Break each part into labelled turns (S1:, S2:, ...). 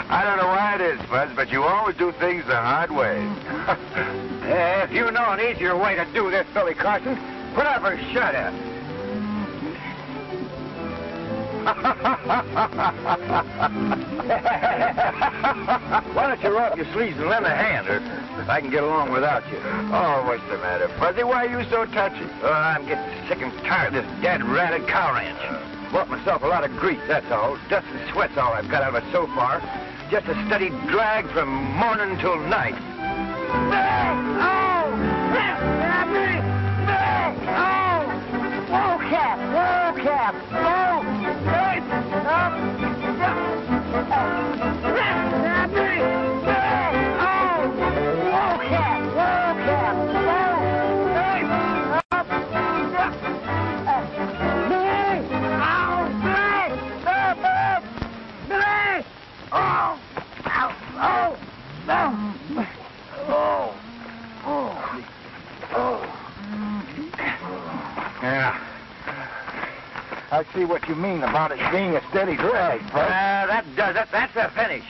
S1: I don't know why it is, Buzz, but you always do things the hard way.
S2: If you know an easier way to do this, Billy Carson, put up or shut up. Why don't you roll up your sleeves and lend a hand, or I can get along without you.
S1: Oh, what's the matter, Fuzzy? Why are you so touchy?
S2: Oh, I'm getting sick and tired of this dead-ratted cow ranch. Bought myself a lot of grease, that's all. Dust and sweat's all I've got out of it so far. Just a steady drag from morning till night.
S3: Whoa, Cap! Whoa, Cap! Whoa! Hey! Up! Whoa, Cap! Whoa, Cap! Whoa! Hey! Up! Billy! Ow! Billy! Up! Up! Billy! Oh! Ow! Oh! Oh! Oh! Oh! Oh!
S2: Yeah. I see what you mean about it being a steady drag, Buzz. That does it. That's a finish.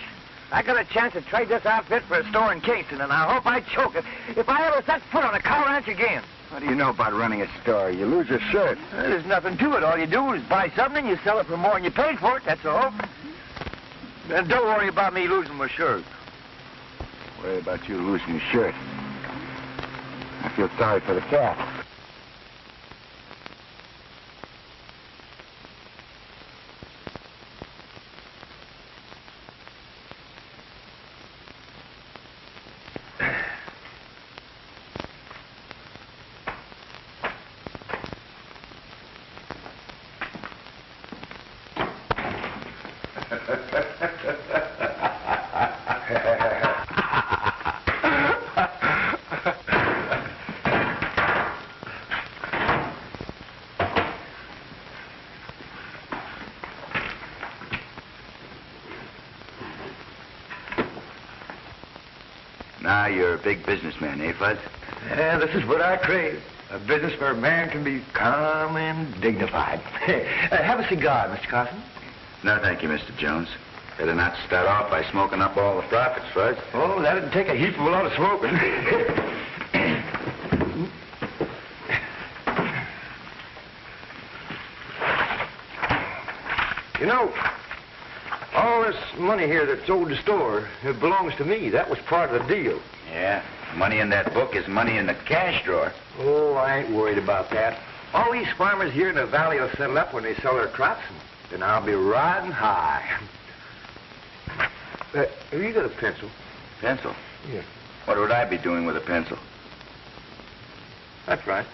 S2: I got a chance to trade this outfit for a store in Kingston, and I hope I choke it if I ever set foot on a cow ranch again.
S1: What do you know about running a store? You lose your shirt.
S2: There's nothing to it. All you do is buy something and you sell it for more than you paid for it, that's all. And don't worry about me losing my shirt.
S1: Worry about you losing your shirt. I feel sorry for the cat. Now you're a big businessman, eh, Fuzz?
S2: Yeah, this is what I crave. A business where a man can be calm and dignified. Have a cigar, Mr. Carson.
S1: No, thank you, Mr. Jones. Better not start off by smoking up all the profits, Fuzz.
S2: Oh, that'd take a heap of a lot of smoking. You know, all this money here that's sold the store, it belongs to me. That was part of the deal.
S1: Yeah, money in that book is money in the cash drawer.
S2: Oh, I ain't worried about that. All these farmers here in the valley will settle up when they sell their crops, and then I'll be riding high. Have you got a pencil?
S1: Pencil?
S2: Yeah.
S1: What would I be doing with a pencil?
S2: That's right.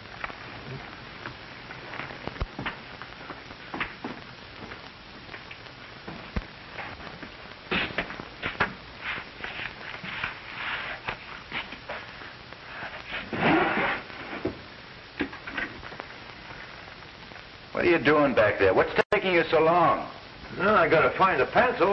S1: What are you doing back there? What's taking you so long?
S2: Well, I gotta find a pencil.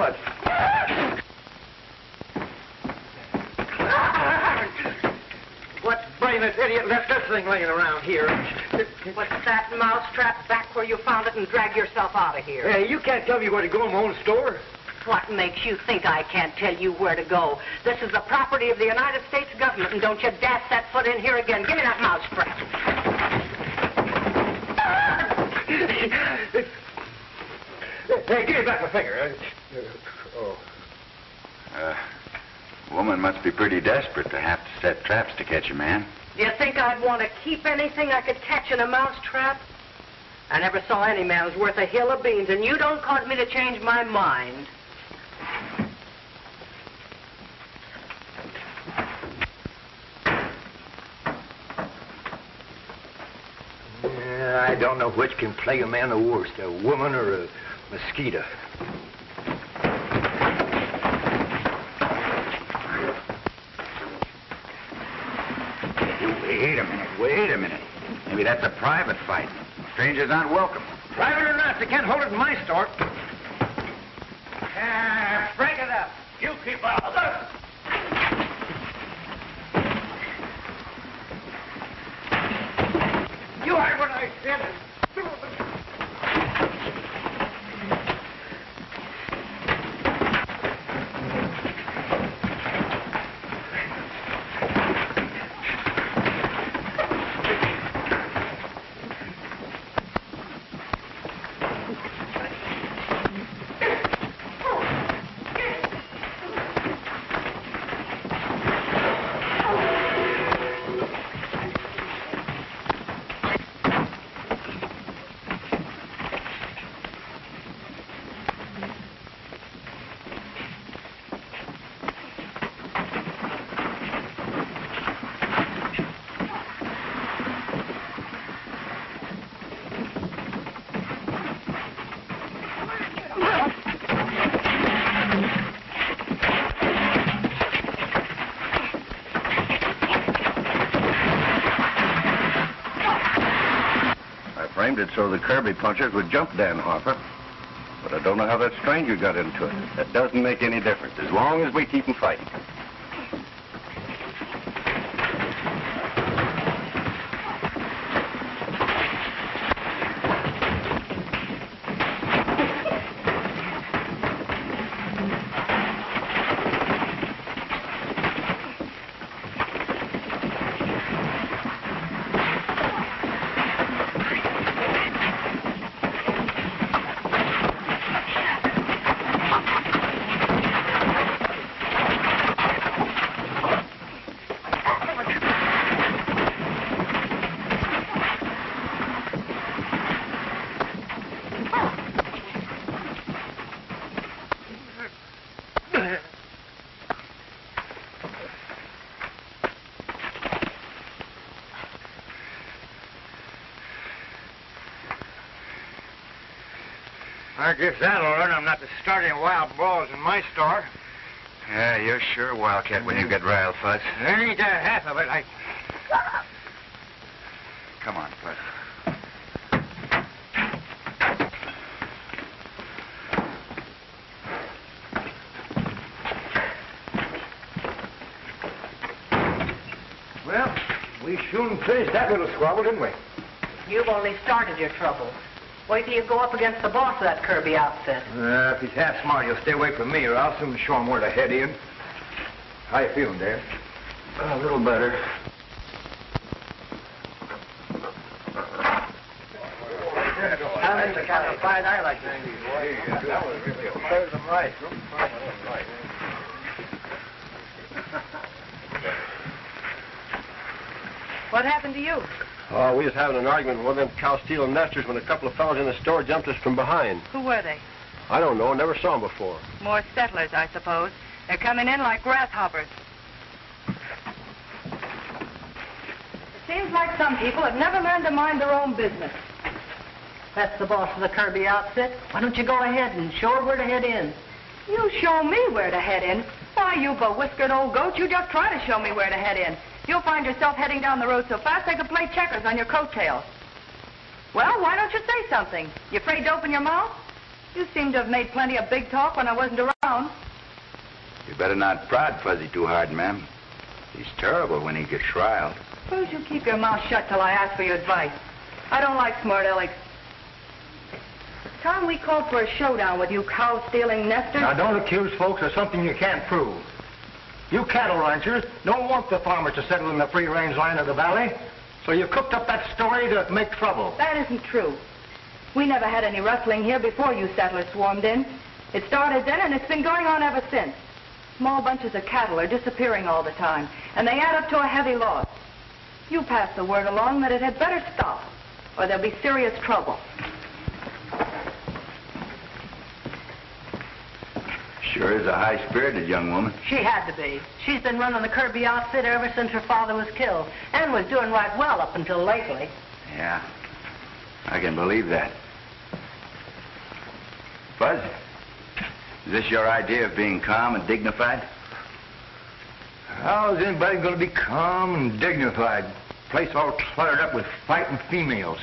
S2: What brainless idiot left this thing laying around here?
S4: Put that mousetrap back where you found it and drag yourself out of here.
S2: Hey, you can't tell me where to go in my own store.
S4: What makes you think I can't tell you where to go? This is the property of the United States government, and don't you dare set foot in here again. Give me that mousetrap.
S2: Hey, give me back my finger.
S1: A woman must be pretty desperate to have to set traps to catch a man.
S4: Do you think I'd want to keep anything I could catch in a mousetrap? I never saw any man who's worth a hill of beans, and you don't cause me to change my mind.
S2: Yeah, I don't know which can plague a man the worst, a woman or a mosquito.
S1: Wait a minute. Maybe that's a private fight. Strangers aren't welcome.
S2: Private or not, they can't hold it in my store. Break it up. You keep out of this. You heard what I said.
S1: Framed it so the Kirby punchers would jump Dan Harper. But I don't know how that stranger got into it. That doesn't make any difference, as long as we keep them fighting. I guess that'll learn I'm not to start any wild brawls in my store. Yeah, you're sure a wildcat when you get riled, Fuzz.
S2: There ain't half of it.
S1: Come on, Fuzz.
S2: Well, we soon finished that little squabble, didn't we?
S4: You've only started your troubles. Wait till you go up against the boss of that Kirby outfit.
S2: If he's half smart, he'll stay away from me, or I'll soon show him where to head in. How you feeling, Dan?
S1: A little better.
S2: That's the kind of fight I like to see. That was really a third of right.
S4: What happened to you?
S5: Oh, we was having an argument with one of them cow-stealing nesters when a couple of fellows in the store jumped us from behind.
S6: Who were they?
S5: I don't know. Never saw them before.
S6: More settlers, I suppose. They're coming in like grasshoppers.
S4: It seems like some people have never learned to mind their own business. That's the boss of the Kirby outfit. Why don't you go ahead and show her where to head in?
S6: You show me where to head in? Why, you bewhiskered old goat, you just try to show me where to head in. You'll find yourself heading down the road so fast they could play checkers on your coattails. Well, why don't you say something? You afraid to open your mouth? You seem to have made plenty of big talk when I wasn't around.
S1: You better not prod Fuzzy too hard, ma'am. He's terrible when he gets riled.
S6: Suppose you keep your mouth shut till I ask for your advice. I don't like smart alecks. Time we called for a showdown with you cow-stealing nesters.
S2: Now, don't accuse folks of something you can't prove. You cattle ranchers don't want the farmers to settle in the free-range line of the valley, so you cooked up that story to make trouble.
S6: That isn't true. We never had any rustling here before you settlers swarmed in. It started then, and it's been going on ever since. Small bunches of cattle are disappearing all the time, and they add up to a heavy loss. You passed the word along that it had better stop, or there'll be serious trouble.
S1: Sure is a high-spirited young woman.
S4: She had to be. She's been running the Kirby outfit ever since her father was killed, and was doing right well up until lately.
S1: Yeah, I can believe that. Buzz, is this your idea of being calm and dignified?
S2: How is anybody going to be calm and dignified? Place all cluttered up with fighting females.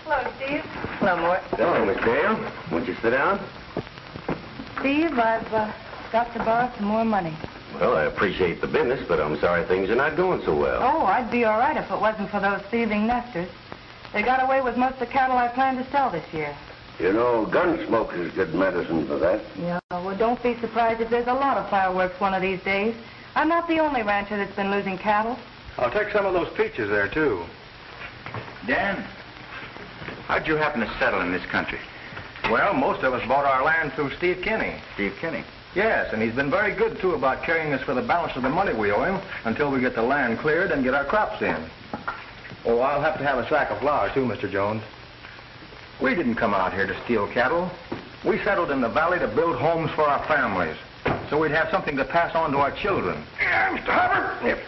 S6: Hello, Steve.
S4: Hello, Mort.
S1: Hello, Miss Dale. Won't you sit down?
S6: Steve, I've got to borrow some more money.
S1: Well, I appreciate the business, but I'm sorry things are not going so well.
S6: Oh, I'd be all right if it wasn't for those thieving nesters. They got away with most of the cattle I planned to sell this year.
S1: You know, gun smoke is good medicine for that.
S6: Yeah, well, don't be surprised if there's a lot of fireworks one of these days. I'm not the only rancher that's been losing cattle.
S2: I'll take some of those peaches there, too. Dan, how'd you happen to settle in this country? Well, most of us bought our land through Steve Kinney.
S7: Steve Kinney?
S2: Yes, and he's been very good, too, about carrying us for the balance of the money we owe him until we get the land cleared and get our crops in. Oh, I'll have to have a sack of flour, too, Mr. Jones. We didn't come out here to steal cattle. We settled in the valley to build homes for our families, so we'd have something to pass on to our children.
S7: Yeah, Mr. Hubbard. Yep.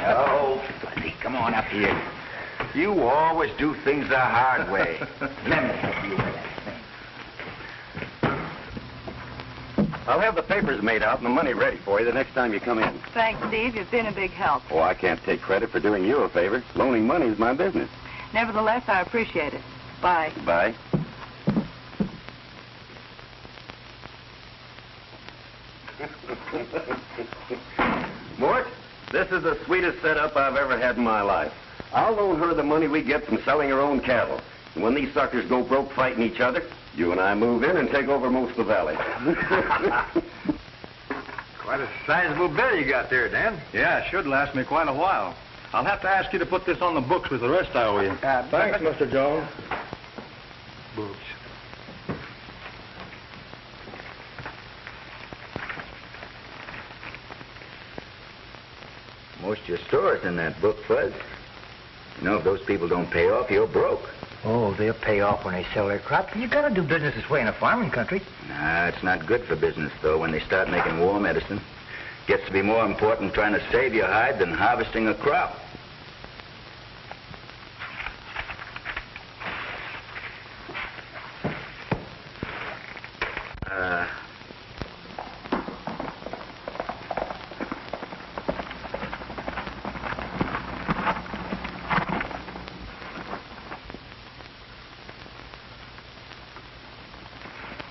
S7: Oh, Fuzzy, come on up here. You always do things the hard way. Let me help you with that thing.
S1: I'll have the papers made out and the money ready for you the next time you come in.
S6: Thanks, Steve. You've been a big help.
S1: Oh, I can't take credit for doing you a favor. Loaning money is my business.
S6: Nevertheless, I appreciate it. Bye.
S1: Bye. Mort, this is the sweetest setup I've ever had in my life. I'll loan her the money we get from selling her own cattle. And when these suckers go broke fighting each other, you and I move in and take over most of the valley.
S2: Quite a sizable bill you got there, Dan.
S5: Yeah, it should last me quite a while. I'll have to ask you to put this on the books with the rest I owe you.
S2: Thanks, Mr. Jones.
S5: Books.
S7: Most of your store's in that book, Fuzz. You know, if those people don't pay off, you're broke.
S2: Oh, they'll pay off when they sell their crop. You gotta do business this way in a farming country.
S7: Nah, it's not good for business, though, when they start making war medicine. Gets to be more important trying to save your hide than harvesting a crop.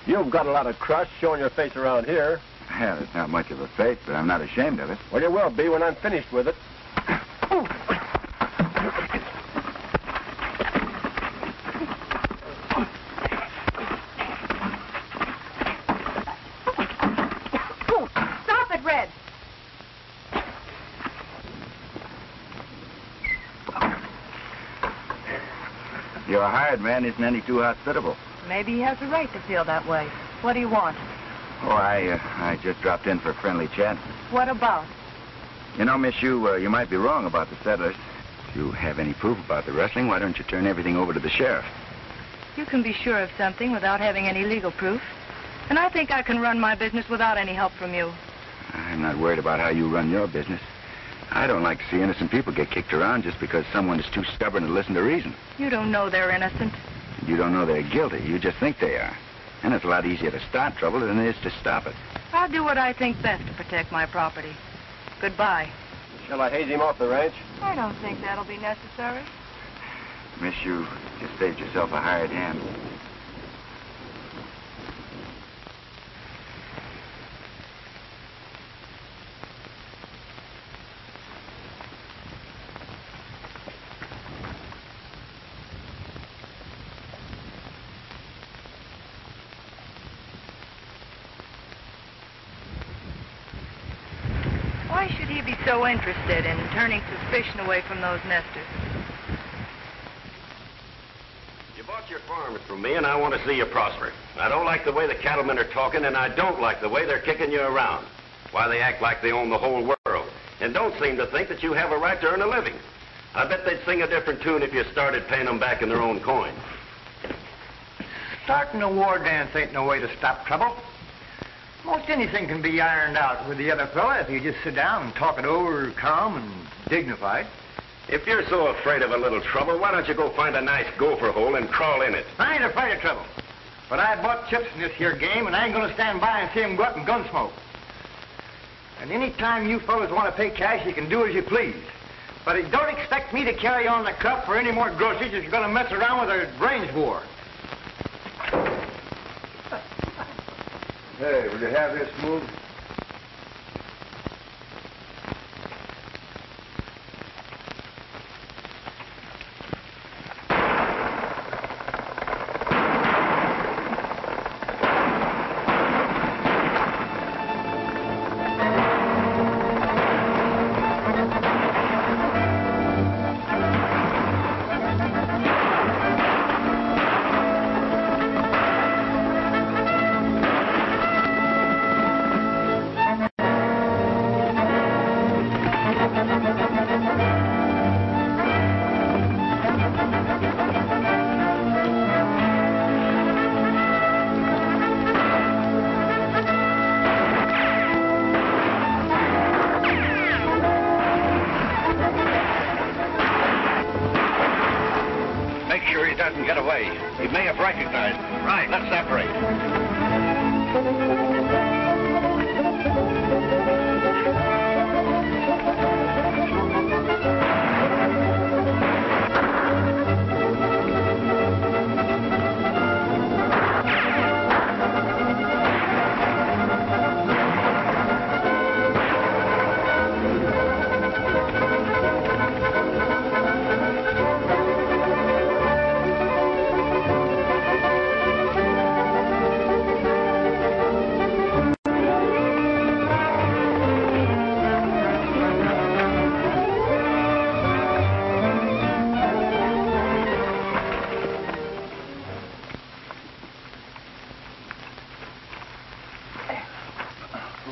S5: You've got a lot of crust showing your face around here.
S7: Yeah, there's not much of a face, but I'm not ashamed of it.
S5: Well, you will be when I'm finished with it.
S6: Stop it, Red.
S7: Your hired man isn't any too hospitable.
S6: Maybe he has a right to feel that way. What do you want?
S7: Oh, I just dropped in for a friendly chat.
S6: What about?
S7: You know, Miss, you might be wrong about the settlers. If you have any proof about the rustling, why don't you turn everything over to the sheriff?
S6: You can be sure of something without having any legal proof. And I think I can run my business without any help from you.
S7: I'm not worried about how you run your business. I don't like to see innocent people get kicked around just because someone is too stubborn to listen to reason.
S6: You don't know they're innocent.
S7: You don't know they're guilty. You just think they are. And it's a lot easier to start trouble than it is to stop it.
S6: I'll do what I think best to protect my property. Goodbye.
S5: Shall I haze him off the ranch?
S6: I don't think that'll be necessary.
S7: Miss, you just saved yourself a hired hand.
S6: Why should he be so interested in turning suspicion away from those nesters?
S1: You bought your farms from me, and I want to see you prosper. I don't like the way the cattlemen are talking, and I don't like the way they're kicking you around. Why, they act like they own the whole world, and don't seem to think that you have a right to earn a living. I bet they'd sing a different tune if you started paying them back in their own coin.
S2: Starting a war dance ain't no way to stop trouble. Most anything can be ironed out with the other fella if you just sit down and talk it over calm and dignified.
S1: If you're so afraid of a little trouble, why don't you go find a nice gopher hole and crawl in it?
S2: I ain't afraid of trouble. But I bought chips in this here game, and I ain't gonna stand by and see him go up in gunsmoke. And any time you fellas want to pay cash, you can do as you please. But don't expect me to carry on the cup for any more groceries if you're gonna mess around with a range war.
S5: Hey, will you have this moved?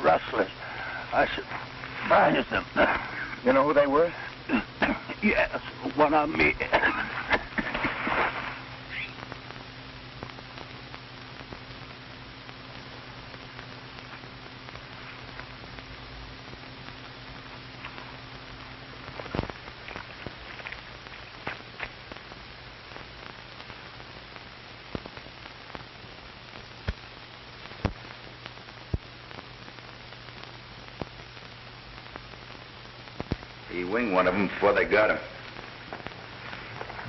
S2: Rustlers. I surprised them. You know who they were? Yes, one of me.
S7: He winged one of them before they got him.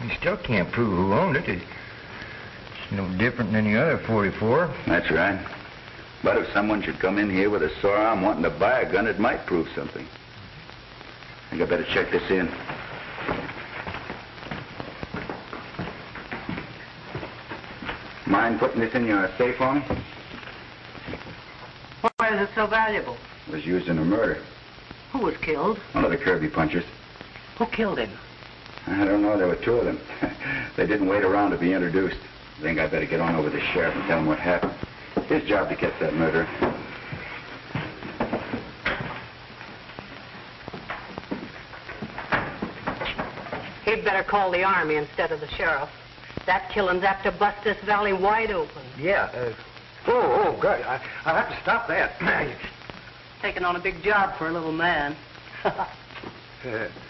S2: You still can't prove who owned it. It's no different than any other 44.
S7: That's right. But if someone should come in here with a sore arm wanting to buy a gun, it might prove something. I think I better check this in. Mind putting this in your safe for me?
S4: Why is it so valuable?
S7: It was used in a murder.
S4: Who was killed?
S7: One of the Kirby punchers.
S4: Who killed him?
S7: I don't know. There were two of them. They didn't wait around to be introduced. I think I better get on over to the sheriff and tell him what happened. His job to catch that murderer.
S4: He'd better call the army instead of the sheriff. That killing's apt to bust this valley wide open.
S2: Yeah. Oh, God. I'll have to stop that.
S4: Taking on a big job for a little man.
S5: Hey,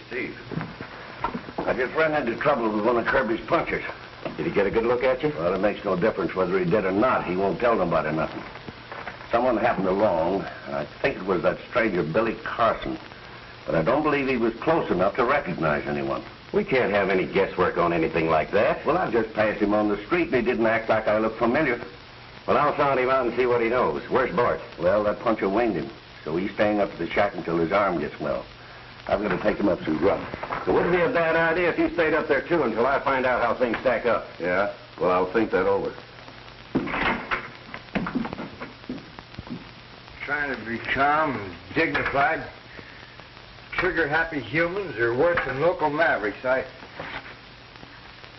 S5: Steve. I just ran into trouble with one of Kirby's punchers.
S7: Did he get a good look at you?
S5: Well, it makes no difference whether he did or not. He won't tell nobody nothing. Someone happened along, and I think it was that stranger Billy Carson. But I don't believe he was close enough to recognize anyone.
S1: We can't have any guesswork on anything like that.
S5: Well, I just passed him on the street, and he didn't act like I looked familiar.
S1: Well, I'll sound him out and see what he knows. Where's Bart?
S5: Well, that puncher winged him, so he's staying up at the shack until his arm gets well. I'm going to take him up some grub.
S1: It wouldn't be a bad idea if you stayed up there, too, until I find out how things stack up.
S5: Yeah? Well, I'll think that over.
S2: Trying to be calm and dignified. Trigger-happy humans are worse than local mavericks.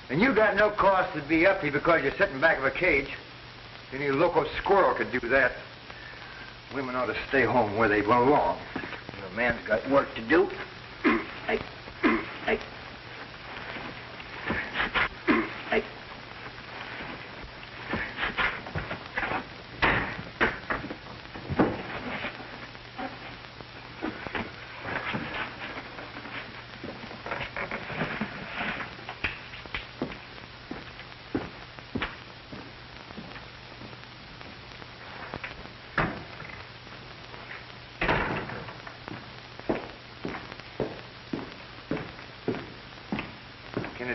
S2: And you got no cause to be uppy because you're sitting back of a cage. Any local squirrel could do that. Women ought to stay home where they belong. The man's got work to do.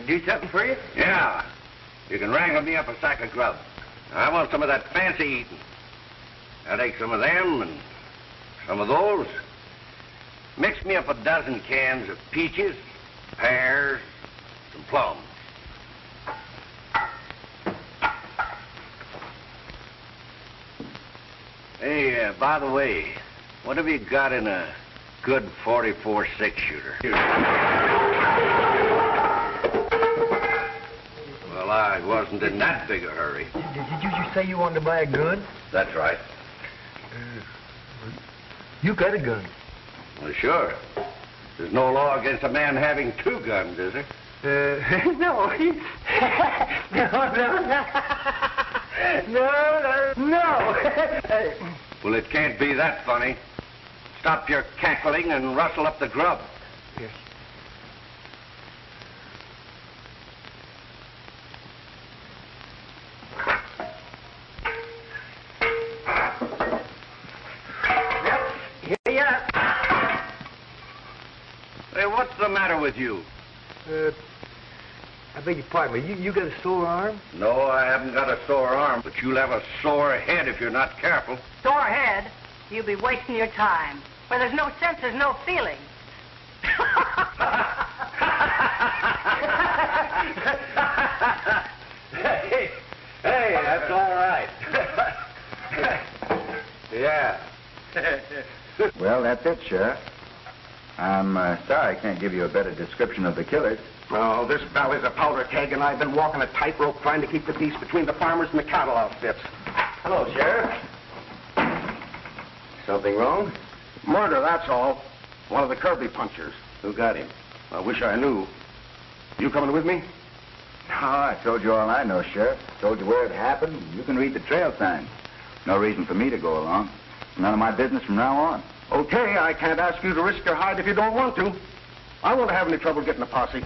S2: do something for you?
S5: Yeah. You can wrangle me up a sack of grub. I want some of that fancy eating. I'll take some of them and some of those. Mix me up a dozen cans of peaches, pears, and plums. Hey, by the way, what have you got in a good 44 6-shooter? Well, I wasn't in that big a hurry.
S2: Did you just say you wanted to buy a gun?
S5: That's right.
S2: You got a gun.
S5: Well, sure. There's no law against a man having two guns, is there?
S2: No. No.
S5: Well, it can't be that funny. Stop your cackling and rustle up the grub.
S2: Yes. Yep. Here you are.
S5: Hey, what's the matter with you?
S2: I beg your pardon, but you got a sore arm?
S5: No, I haven't got a sore arm, but you'll have a sore head if you're not careful.
S4: Sore head? You'll be wasting your time. Where there's no sense, there's no feeling.
S5: Hey, that's all right. Yeah.
S7: Well, that's it, Sheriff. I'm sorry I can't give you a better description of the killers.
S8: Oh, this valley's a powder keg, and I've been walking a tightrope trying to keep the peace between the farmers and the cattle outfits.
S2: Hello, Sheriff. Something wrong?
S8: Murder, that's all. One of the Kirby punchers.
S5: Who got him?
S8: I wish I knew. You coming with me?
S7: No, I told you all I know, Sheriff. Told you where it happened. You can read the trail signs. No reason for me to go along. None of my business from now on.
S8: Okay, I can't ask you to risk your hide if you don't want to. I won't have any trouble getting a posse.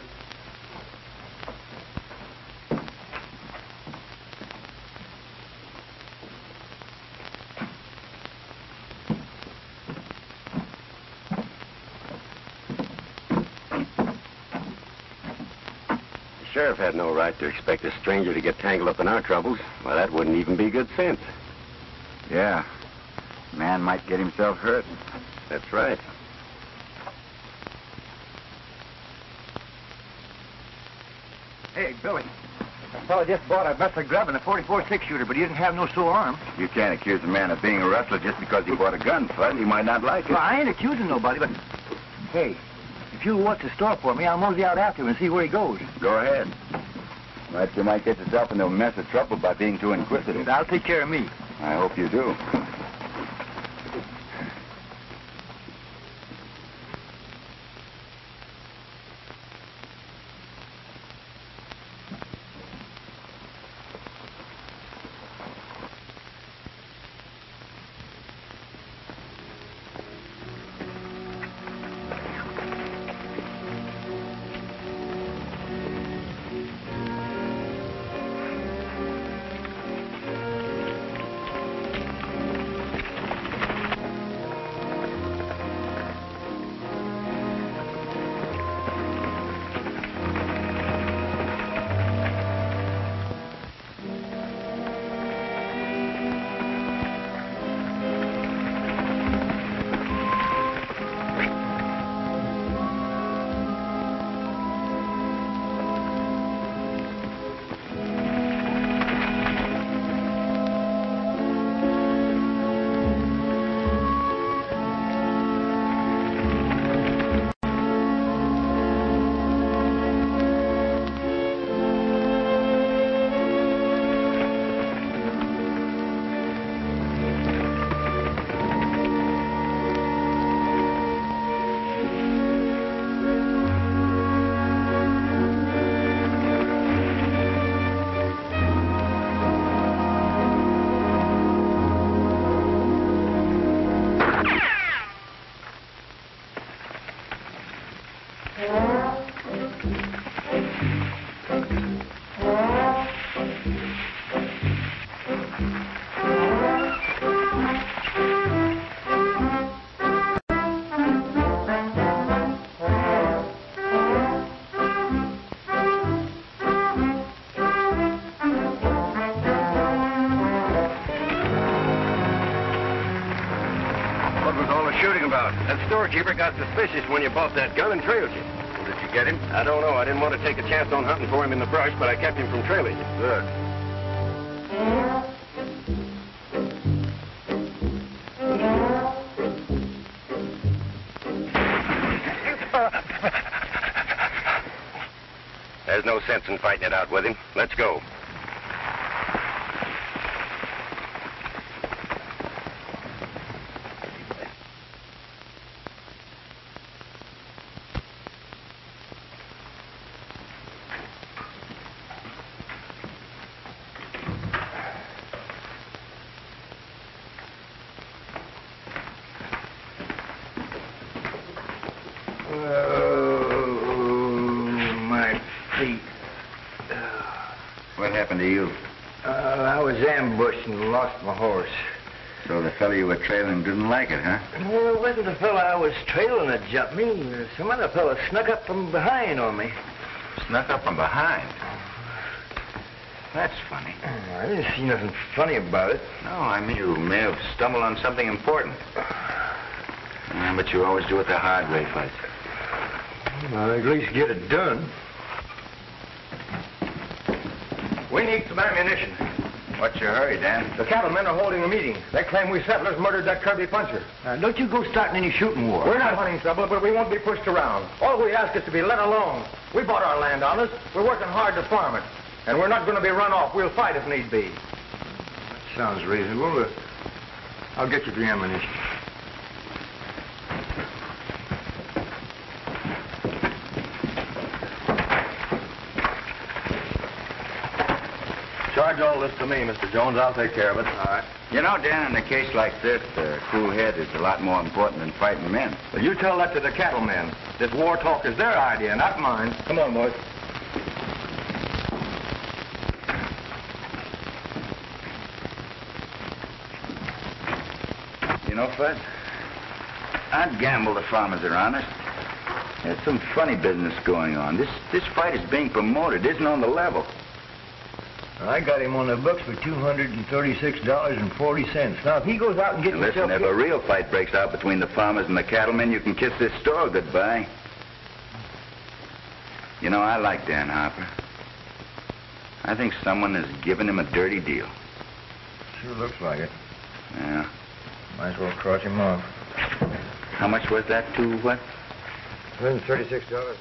S1: The sheriff had no right to expect a stranger to get tangled up in our troubles. Why, that wouldn't even be good sense.
S7: Yeah. Man might get himself hurt.
S1: That's right.
S2: Hey, Billy. A fellow just bought a mess of grub and a 44 6-shooter, but he didn't have no sore arm.
S7: You can't accuse a man of being a rustler just because he bought a gun, Fudd. He might not like it.
S2: Well, I ain't accusing nobody, but... Hey, if you'll watch the store for me, I'll mosey out after him and see where he goes.
S7: Go ahead. But you might get yourself into a mess of trouble by being too inquisitive.
S2: I'll take care of me.
S7: I hope you do.
S1: talking about? That storekeeper got suspicious when you bought that gun and trailed you.
S5: Well, did you get him?
S1: I don't know. I didn't want to take a chance on hunting for him in the brush, but I kept him from trailing you.
S5: Good.
S1: There's no sense in fighting it out with him. Let's go.
S7: What happened to you?
S2: I was ambushed and lost my horse.
S7: So the fellow you were trailing didn't like it, huh?
S2: Well, it wasn't the fellow I was trailing that jumped me. Some other fellow snuck up from behind on me.
S7: Snuck up from behind. That's funny.
S2: I didn't see nothing funny about it.
S7: No, I mean, you may have stumbled on something important. But you always do it the hard way, Fudge.
S2: Well, at least get it done. We need some ammunition.
S7: What's your hurry, Dan?
S2: The cattlemen are holding a meeting. They claim we settlers murdered that Kirby puncher. Don't you go starting any shooting war. We're not hunting trouble, but we won't be pushed around. All we ask is to be let alone. We bought our land on us. We're working hard to farm it. And we're not going to be run off. We'll fight if need be. That sounds reasonable. I'll get you the ammunition. Charge all this to me, Mr. Jones. I'll take care of it. All right.
S7: You know, Dan, in a case like this, a cool head is a lot more important than fighting men.
S2: Well, you tell that to the cattlemen. This war talk is their idea, not mine. Come on, boys.
S7: You know, Fud, I'd gamble the farmers are honest. There's some funny business going on. This fight is being promoted. It isn't on the level.
S2: I got him on the books for $236.40. Now, if he goes out and gets
S7: Listen, if a real fight breaks out between the farmers and the cattlemen, you can kiss this store goodbye. You know, I like Dan Harper. I think someone has given him a dirty deal.
S2: Sure looks like it.
S7: Yeah.
S2: Might as well cross him off.
S7: How much was that, to what?
S2: $136.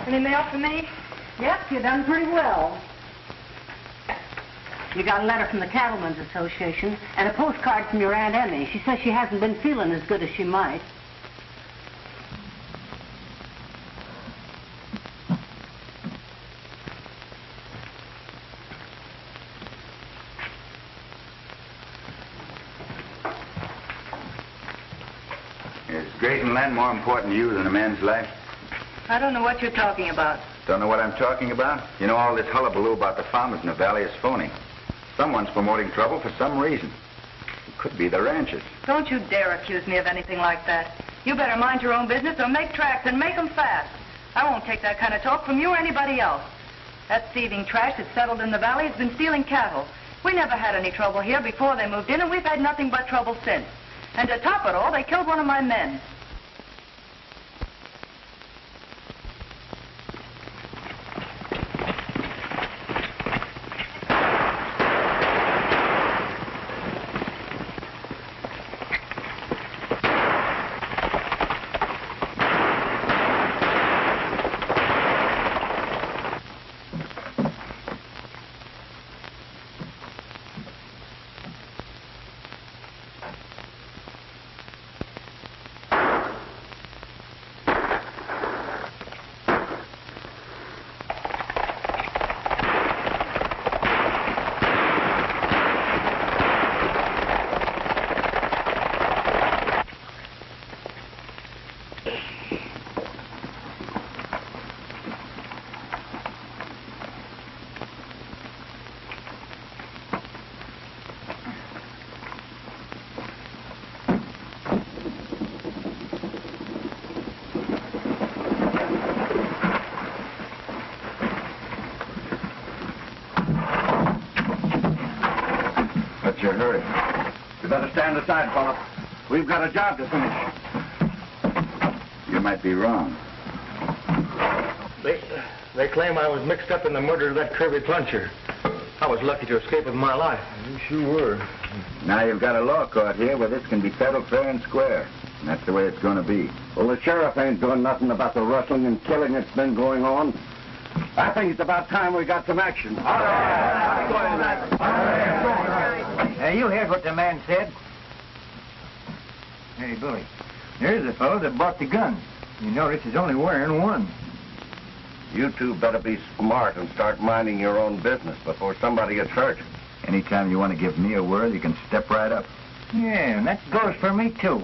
S6: Any mail for me?
S4: Yep, you done pretty well. You got a letter from the Cattlemen's Association and a postcard from your Aunt Emmy. She says she hasn't been feeling as good as she might.
S7: Is grazing land more important to you than a man's life?
S6: I don't know what you're talking about.
S7: Don't know what I'm talking about? You know, all this hullabaloo about the farmers in the valley is phony. Someone's promoting trouble for some reason. It could be the ranchers.
S6: Don't you dare accuse me of anything like that. You better mind your own business or make tracks and make them fast. I won't take that kind of talk from you or anybody else. That thieving trash that's settled in the valley has been stealing cattle. We never had any trouble here before they moved in, and we've had nothing but trouble since. And to top it all, they killed one of my men.
S7: your hurry.
S5: You better stand aside, fella. We've got a job to finish.
S7: You might be wrong.
S2: They claim I was mixed up in the murder of that Kirby puncher. I was lucky to escape with my life. You sure were.
S7: Now you've got a law court here where this can be settled fair and square. And that's the way it's going to be.
S5: Well, the sheriff ain't doing nothing about the rustling and killing that's been going on. I think it's about time we got some action.
S2: All right.
S9: You heard what the man said. Hey, Billy, there's the fellow that bought the gun. You notice he's only wearing one.
S5: You two better be smart and start minding your own business before somebody gets hurt.
S7: Anytime you want to give me a word, you can step right up.
S9: Yeah, and that goes for me, too.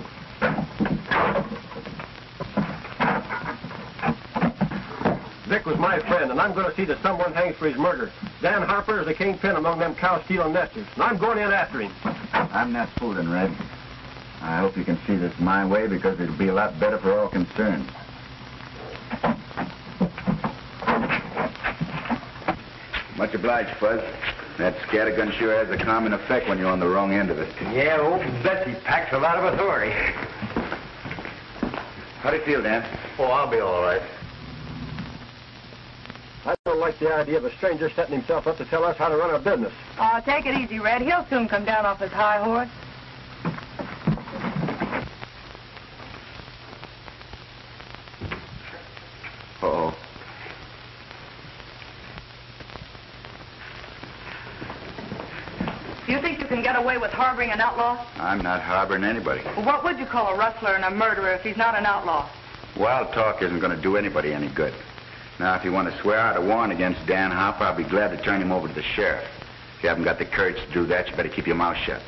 S2: Vic was my friend, and I'm going to see that someone hangs for his murder. Dan Harper is the kingpin among them cow-stealing nesters, and I'm going in after him.
S7: I'm not fooling, Red. I hope you can see this my way, because it'll be a lot better for all concerned. Much obliged, Fuzz. That scattergun sure has a common effect when you're on the wrong end of it.
S2: Yeah, old Betsy packs a lot of authority.
S7: How do you feel, Dan?
S2: Oh, I'll be all right. I don't like the idea of a stranger setting himself up to tell us how to run our business.
S6: Oh, take it easy, Red. He'll soon come down off his high horse.
S7: Uh-oh.
S6: Do you think you can get away with harboring an outlaw?
S7: I'm not harboring anybody.
S6: Well, what would you call a rustler and a murderer if he's not an outlaw?
S7: Wild talk isn't going to do anybody any good. Now, if you want to swear out a warrant against Dan Harper, I'll be glad to turn him over to the sheriff. If you haven't got the courage to do that, you better keep your mouth shut.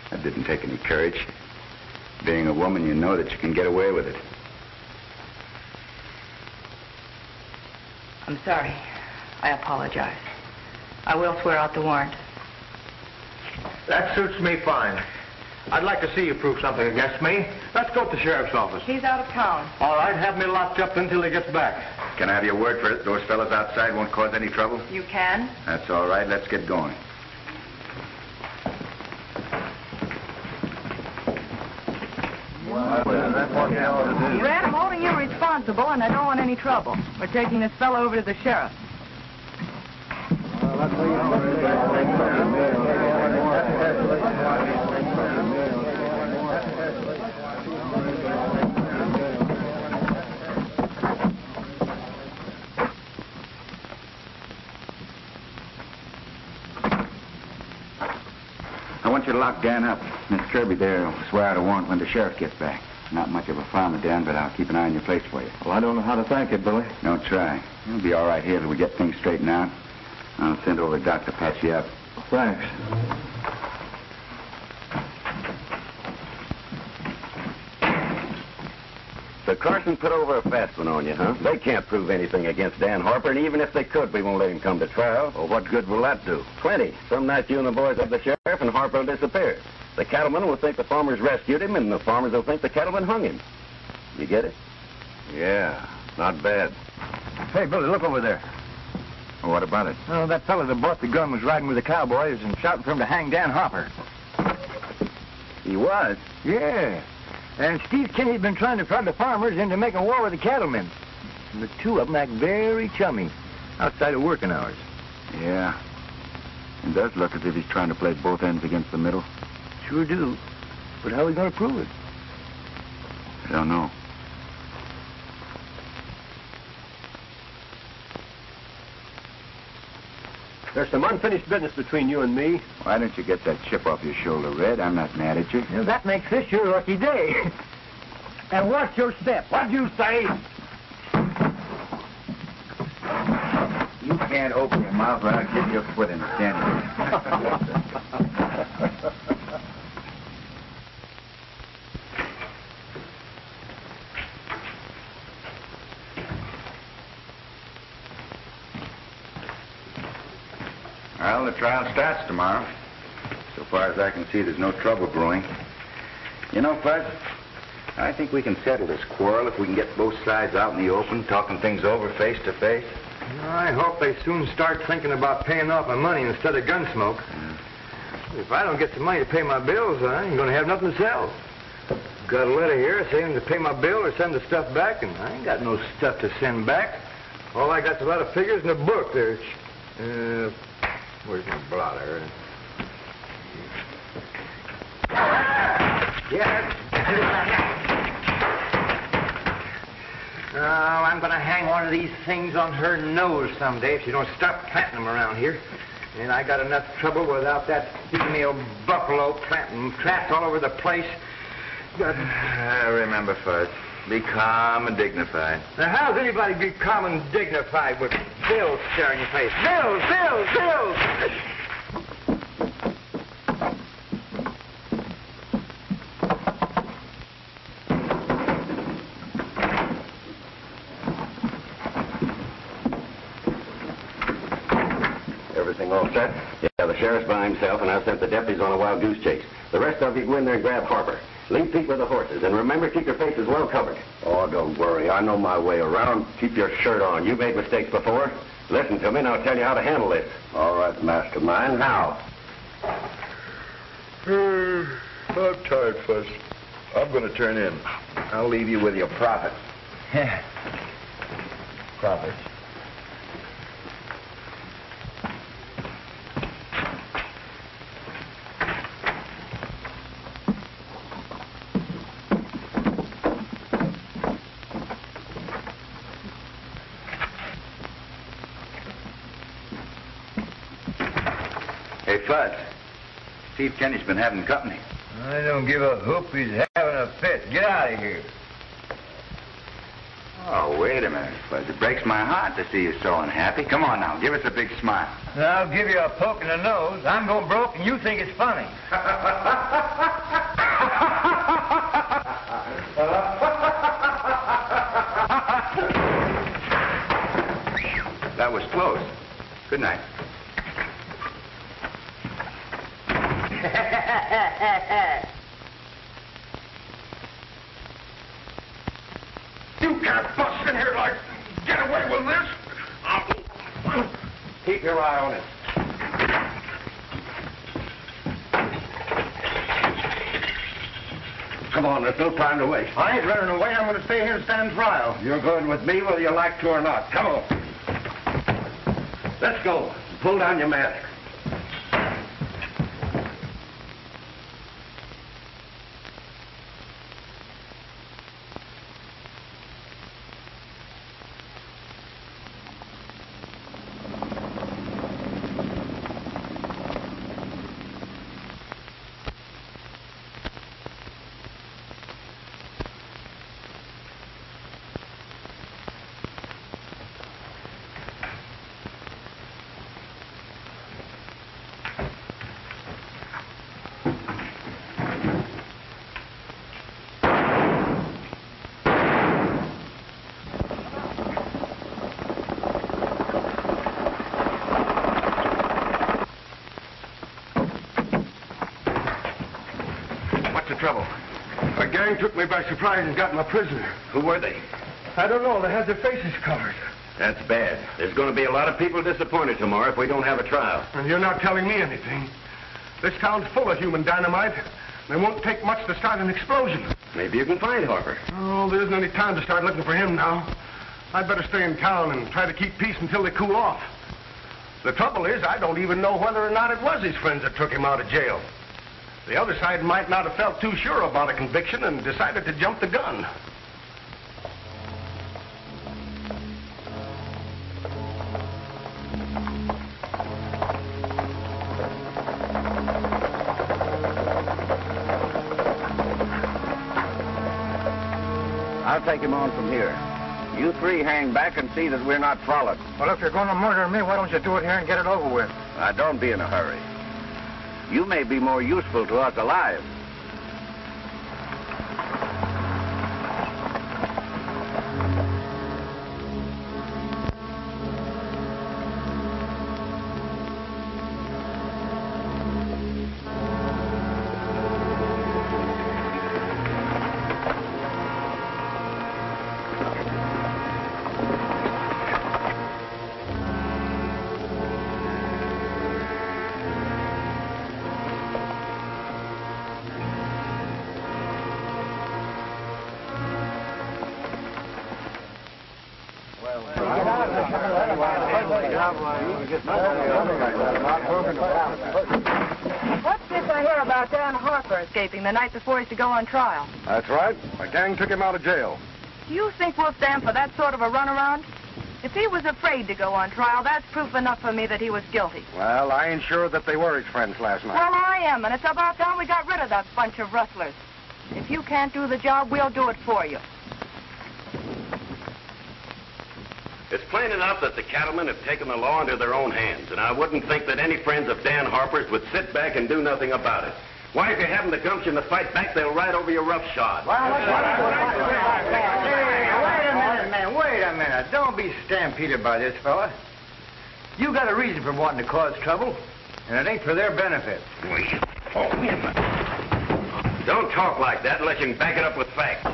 S7: That didn't take any courage. Being a woman, you know that you can get away with it.
S6: I'm sorry. I apologize. I will swear out the warrant.
S2: That suits me fine. I'd like to see you prove something against me. Let's go to the sheriff's office.
S6: He's out of town.
S2: All right, have me locked up until he gets back.
S7: Can I have your word for it? Those fellas outside won't cause any trouble?
S6: You can?
S7: That's all right. Let's get going.
S6: Red, I'm holding you responsible, and I don't want any trouble. We're taking this fellow over to the sheriff.
S7: I want you to lock Dan up. Miss Kirby there will swear out a warrant when the sheriff gets back. Not much of a farmer, Dan, but I'll keep an eye on your place for you.
S2: Well, I don't know how to thank you, Billy.
S7: Don't try. You'll be all right here till we get things straightened out. I'll send over a doc to patch you up.
S2: Thanks.
S1: So Carson put over a fast one on you, huh? They can't prove anything against Dan Harper, and even if they could, we won't let him come to trial.
S5: Well, what good will that do?
S1: Plenty. Some night you and the boys have the sheriff, and Harper will disappear. The cattlemen will think the farmers rescued him, and the farmers will think the cattlemen hung him. You get it?
S5: Yeah, not bad.
S9: Hey, Billy, look over there.
S7: Well, what about it?
S9: Oh, that fellow that bought the gun was riding with the cowboys and shouting for him to hang Dan Harper.
S1: He was?
S9: Yeah. And Steve Kinney's been trying to fraud the farmers into making war with the cattlemen. And the two of them act very chummy outside of working hours.
S7: Yeah. It does look as if he's trying to play both ends against the middle.
S9: Sure do. But how are we going to prove it?
S7: I don't know.
S2: There's some unfinished business between you and me.
S7: Why don't you get that chip off your shoulder, Red? I'm not mad at you.
S9: Well, that makes this your lucky day. And watch your step. What'd you say?
S7: You can't open your mouth without getting your foot in the candy. Well, the trial starts tomorrow. So far as I can see, there's no trouble brewing. You know, Fuzz, I think we can settle this quarrel if we can get both sides out in the open, talking things over face to face.
S9: I hope they soon start thinking about paying off my money instead of Gunsmoke. If I don't get the money to pay my bills, I ain't going to have nothing to sell. Got a letter here saying to pay my bill or send the stuff back, and I ain't got no stuff to send back. All I got's a lot of figures in a book there. Where's my blotter? Yeah. Oh, I'm going to hang one of these things on her nose someday if she don't stop planting them around here. And I got enough trouble without that female buffalo planting traps all over the place.
S7: Remember, Fuzz, be calm and dignified.
S9: Now, how's anybody be calm and dignified with bills staring in your face? Bills, bills, bills!
S5: Everything all set?
S1: Yeah, the sheriff's by himself, and I've sent the deputies on a wild goose chase. The rest of you go in there and grab Harper. Leave Pete with the horses, and remember, keep your faces well covered.
S5: Oh, don't worry. I know my way around.
S1: Keep your shirt on. You've made mistakes before. Listen to me, and I'll tell you how to handle this.
S5: All right, mastermind. How?
S7: I'm tired, Fuzz. I'm going to turn in. I'll leave you with your profits.
S9: Profits.
S7: Hey, Fuzz. Steve Kinney's been having company.
S9: I don't give a hoop. He's having a fit. Get out of here.
S7: Oh, wait a minute, Fuzz. It breaks my heart to see you so unhappy. Come on now, give us a big smile.
S9: I'll give you a poke in the nose. I'm going broke, and you think it's funny.
S7: That was close. Good night.
S8: You can't bust in here like get away with this.
S5: Keep your eye on it. Come on, there's no time to waste.
S9: I ain't running away. I'm going to stay here and stand trial.
S5: You're going with me whether you like to or not. Come on. Let's go. Pull down your mask.
S8: Trouble. A gang took me by surprise and got my prisoner.
S1: Who were they?
S8: I don't know. They had their faces covered.
S1: That's bad. There's going to be a lot of people disappointed tomorrow if we don't have a trial.
S8: And you're not telling me anything. This town's full of human dynamite. They won't take much to start an explosion.
S1: Maybe you can find Harper.
S8: Oh, there isn't any time to start looking for him now. I'd better stay in town and try to keep peace until they cool off. The trouble is, I don't even know whether or not it was his friends that took him out of jail. The other side might not have felt too sure about a conviction and decided to jump the gun.
S5: I'll take him on from here. You three hang back and see that we're not followed.
S9: Well, if you're going to murder me, why don't you do it here and get it over with?
S5: Now, don't be in a hurry. You may be more useful to us alive.
S6: What's this I hear about Dan Harper escaping the night before he's to go on trial?
S8: That's right. My gang took him out of jail.
S6: Do you think we'll stand for that sort of a runaround? If he was afraid to go on trial, that's proof enough for me that he was guilty.
S8: Well, I ain't sure that they were his friends last night.
S6: Well, I am, and it's about time we got rid of that bunch of rustlers. If you can't do the job, we'll do it for you.
S1: It's plain enough that the cattlemen have taken the law into their own hands, and I wouldn't think that any friends of Dan Harper's would sit back and do nothing about it. Why, if you haven't the gumption to fight back, they'll ride over you roughshod.
S9: Wait a minute. Don't be stampeded by this, fella. You got a reason for wanting to cause trouble, and it ain't for their benefit.
S1: Don't talk like that unless you can back it up with facts.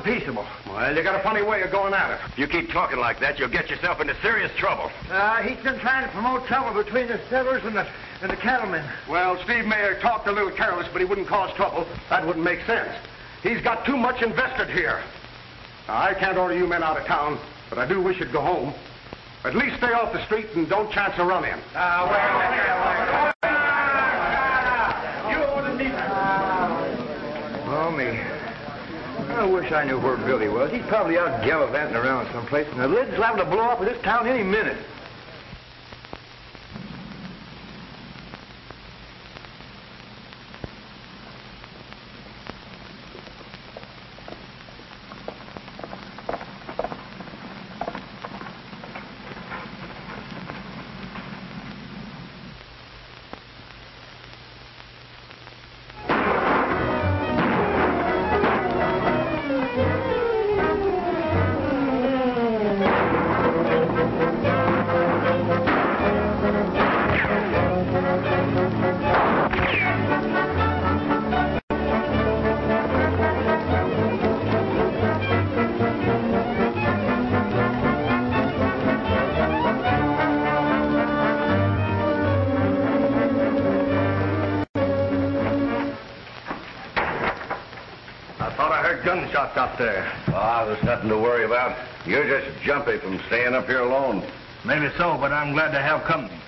S8: Peaceable. Well, you got a funny way of going at it.
S1: If you keep talking like that, you'll get yourself into serious trouble.
S9: He's been trying to promote trouble between the settlers and the cattlemen.
S8: Well, Steve may have talked a little careless, but he wouldn't cause trouble. That wouldn't make sense. He's got too much invested here. Now, I can't order you men out of town, but I do wish you'd go home. At least stay off the street and don't chance a run-in.
S9: Oh, me. I wish I knew where Billy was. He's probably out gallivanting around someplace, and the lid's liable to blow off of this town any minute.
S8: Gunshots out there.
S5: Ah, there's nothing to worry about. You're just jumpy from staying up here alone.
S8: Maybe so, but I'm glad to have company.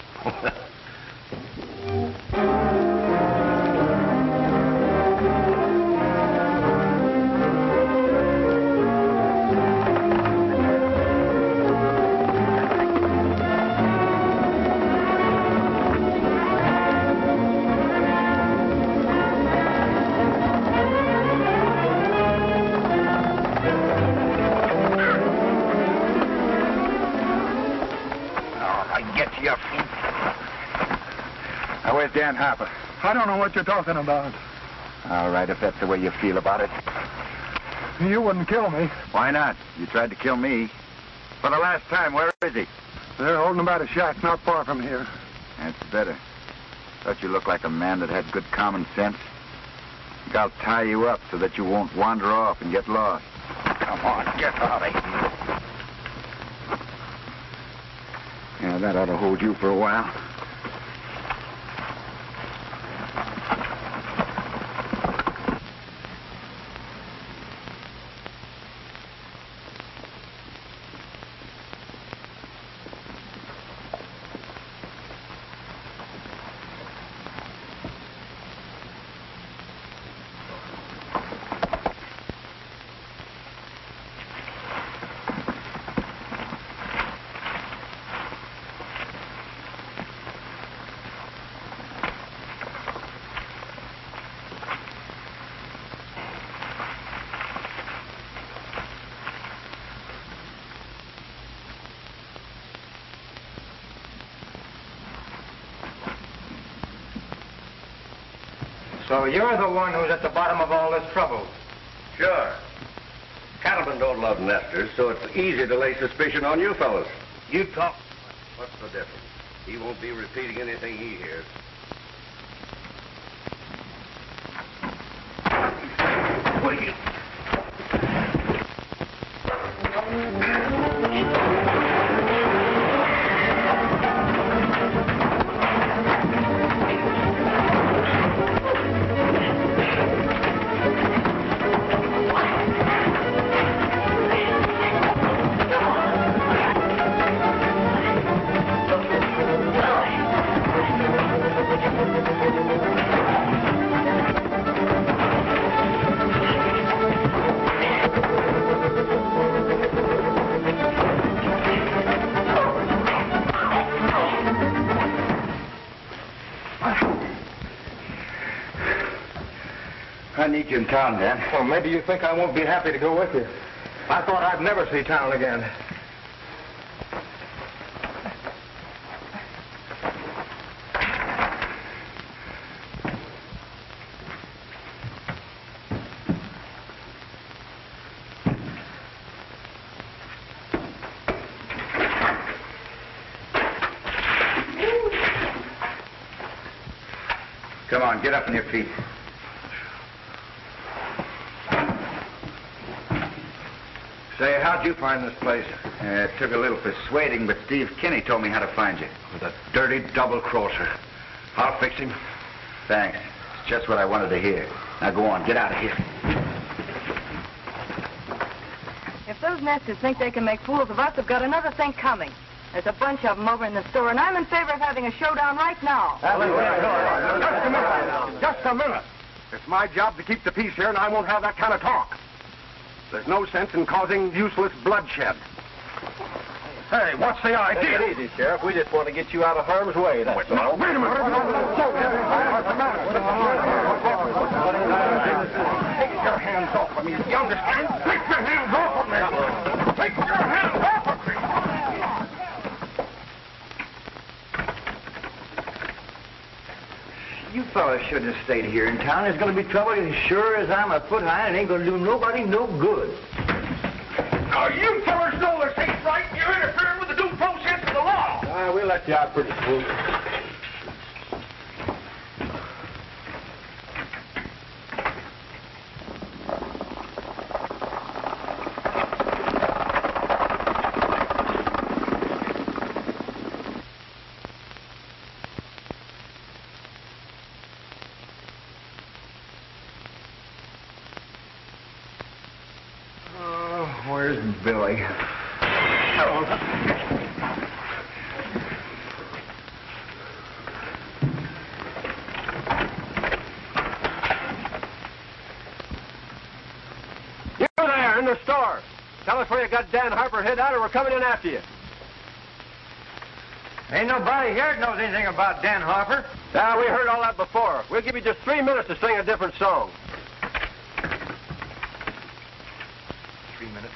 S7: Where's Dan Harper?
S8: I don't know what you're talking about.
S7: All right, if that's the way you feel about it.
S8: You wouldn't kill me.
S7: Why not? You tried to kill me. For the last time, where is he?
S8: They're holding him by a shack not far from here.
S7: That's better. Thought you looked like a man that had good common sense. Think I'll tie you up so that you won't wander off and get lost. Come on, get out of here. Yeah, that ought to hold you for a while.
S9: So you're the one who's at the bottom of all this trouble?
S5: Sure. Cattlemen don't love nesters, so it's easy to lay suspicion on you fellas.
S8: You talk. But
S5: What's the difference? He won't be repeating anything he hears. What are you...
S7: I need you in town, Dan.
S8: Well, maybe you think I won't be happy to go with you. I thought I'd never see town again.
S7: Come on, get up on your feet. Say, how'd you find this place? It took a little persuading, but Steve Kinney told me how to find you.
S8: With a dirty double-crosser. I'll fix him.
S7: Thanks. It's just what I wanted to hear. Now go on, get out of here.
S6: If those nesters think they can make fools of us, they've got another thing coming. There's a bunch of them over in the store, and I'm in favor of having a showdown right now.
S8: Just a minute. Just a minute. It's my job to keep the peace here, and I won't have that kind of talk. There's no sense in causing useless bloodshed. Hey, what's the idea?
S2: Take it easy, Sheriff. We just want to get you out of harm's way, that's all.
S8: Wait a minute. Take your hands off of me, you understand? Take your hands off of me. Take your hands off of me.
S2: You fellas shouldn't have stayed here in town. There's going to be trouble as sure as I'm a foot high, and it ain't going to do nobody no good.
S8: Now, you fellas know this ain't right. You're interfering with the due process of the law.
S2: We'll let you out pretty soon.
S7: Where's Billy?
S2: You there in the store. Tell us where you got Dan Harper hid out, or we're coming in after you.
S9: Ain't nobody here that knows anything about Dan Harper.
S2: We heard all that before. We'll give you just 3 minutes to sing a different song.
S8: 3 minutes.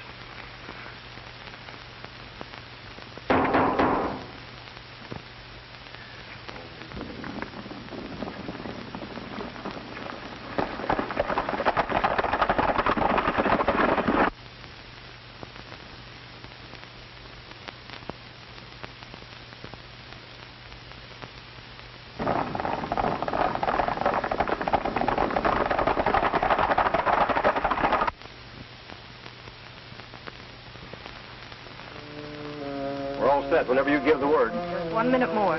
S2: We're all set whenever you give the word.
S6: Just 1 minute more.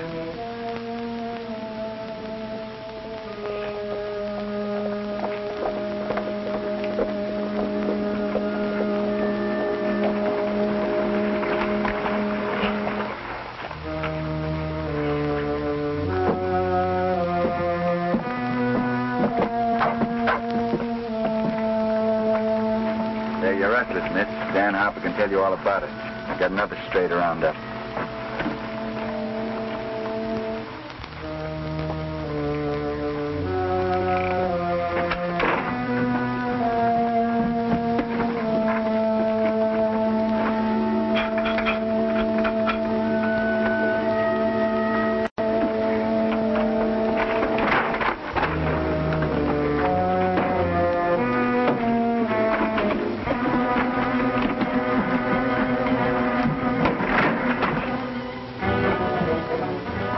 S7: There, you're restless, miss. Dan Harper can tell you all about it. Got another straight around up.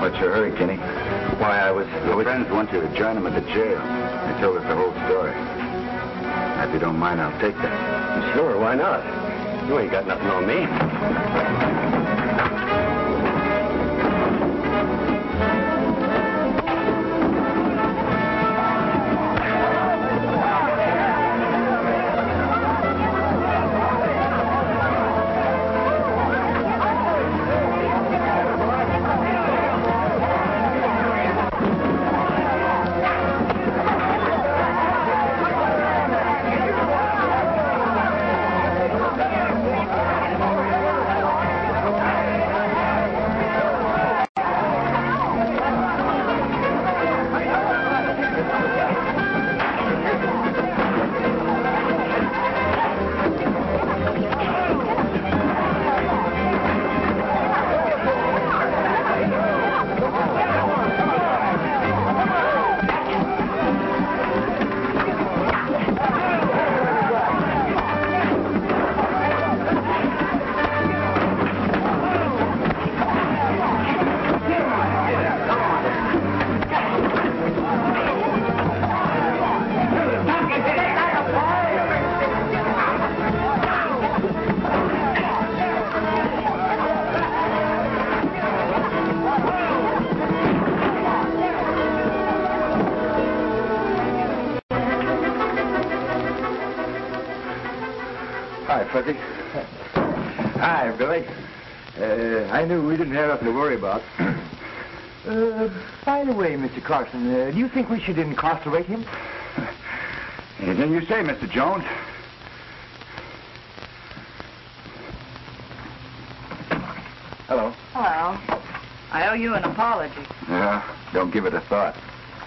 S7: What's your hurry, Kinney? Why, your friends want you to join them at the jail. They told us the whole story. If you don't mind, I'll take that.
S1: Sure, why not? You ain't got nothing on me.
S9: Hi, Fuzzy. Hi, Billy. I knew we didn't have nothing to worry about. By the way, Mr. Carson, do you think we should incarcerate him?
S7: Anything you say, Mr. Jones.
S9: Hello.
S6: Hello. I owe you an apology.
S7: Don't give it a thought.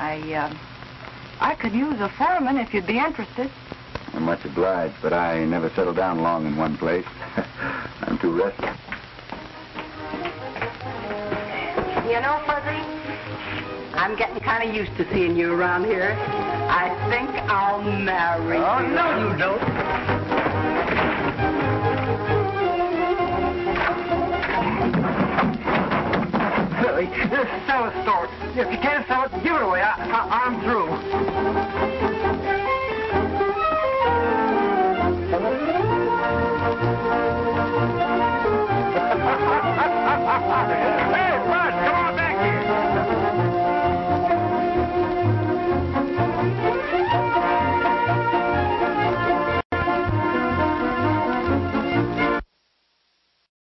S6: I could use a foreman if you'd be interested.
S7: I'm much obliged, but I never settle down long in one place. I'm too restless.
S4: You know, Fuzzy, I'm getting kind of used to seeing you around here. I think I'll marry you.
S2: Oh, no, you don't. Billy, sell a store. If you can't sell it, give it away. I'm through.